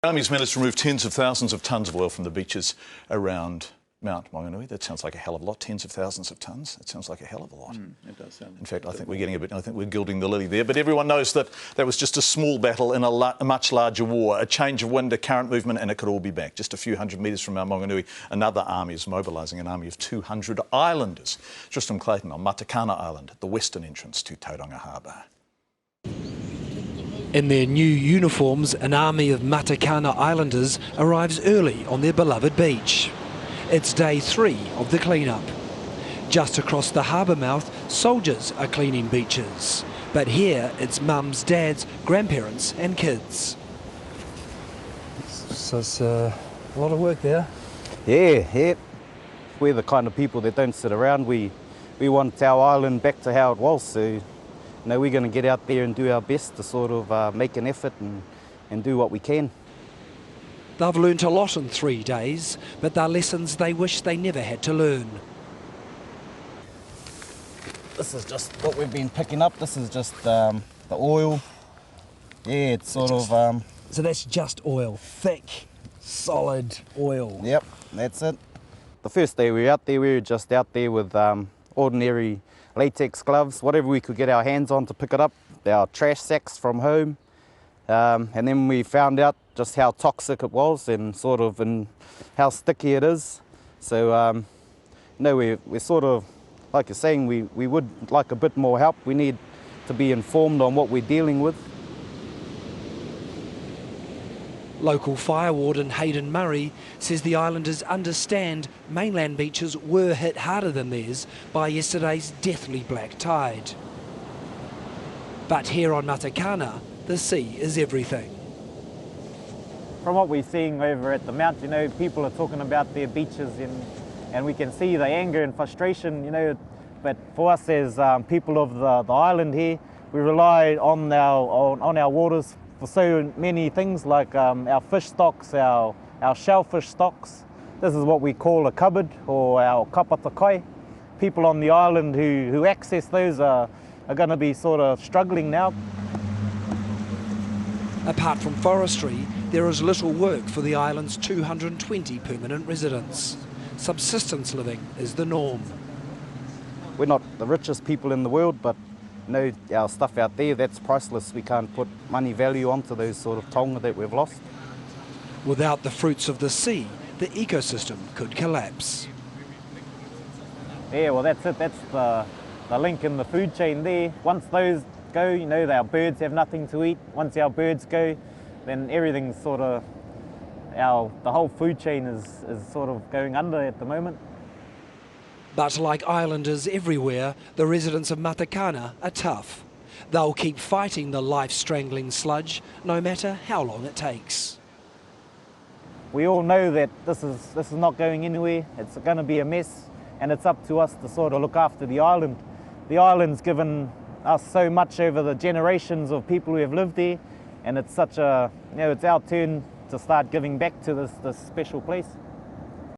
The Army's managed to remove tens of thousands of tonnes of oil from the beaches around Mount Maunganui. That sounds like a hell of a lot. Tens of thousands of tonnes. That sounds like a hell of a lot. It does sound. In fact, I think we're gilding the lily there. But everyone knows that that was just a small battle in a much larger war. A change of wind, a current movement, and it could all be back. Just a few hundred metres from Mount Maunganui, another army is mobilising, an army of 200 islanders. Tristram Clayton on Matakana Island, at the western entrance to Tauranga Harbour. In their new uniforms, an army of Matakana Islanders arrives early on their beloved beach. It's day 3 of the clean-up. Just across the harbour mouth, soldiers are cleaning beaches. But here, it's mums, dads, grandparents and kids. So it's a lot of work there. Yeah. We're the kind of people that don't sit around. We want our island back to how it was. So, we're going to get out there and do our best to sort of make an effort and do what we can. They've learnt a lot in 3 days, but they're lessons they wish they never had to learn. This is just what we've been picking up. This is just the oil. Yeah, it's sort of... So that's just oil, thick, solid oil. Yep, that's it. The first day we were just out there with ordinary latex gloves, whatever we could get our hands on to pick it up, our trash sacks from home. And then we found out just how toxic it was and how sticky it is. So, we're sort of, like you're saying, we would like a bit more help. We need to be informed on what we're dealing with. Local fire warden Hayden Murray says the islanders understand mainland beaches were hit harder than theirs by yesterday's deathly black tide. But here on Matakana, the sea is everything. From what we're seeing over at the Mount, people are talking about their beaches and we can see the anger and frustration, but for us as people of the island here, we rely on our waters for so many things like our fish stocks, our shellfish stocks. This is what we call a cupboard, or our kapatakai. People on the island who access those are going to be sort of struggling now. Apart from forestry, there is little work for the island's 220 permanent residents. Subsistence living is the norm. We're not the richest people in the world, but our stuff out there, that's priceless. We can't put money value onto those sort of tauranga that we've lost. Without the fruits of the sea, the ecosystem could collapse. Yeah, well that's it. That's the link in the food chain there. Once those go, our birds have nothing to eat. Once our birds go, then everything's sort of, the whole food chain is sort of going under at the moment. But like islanders everywhere, the residents of Matakana are tough. They'll keep fighting the life-strangling sludge, no matter how long it takes. We all know that this is not going anywhere. It's going to be a mess, and it's up to us to sort of look after the island. The island's given us so much over the generations of people who have lived there, and it's such a, it's our turn to start giving back to this special place.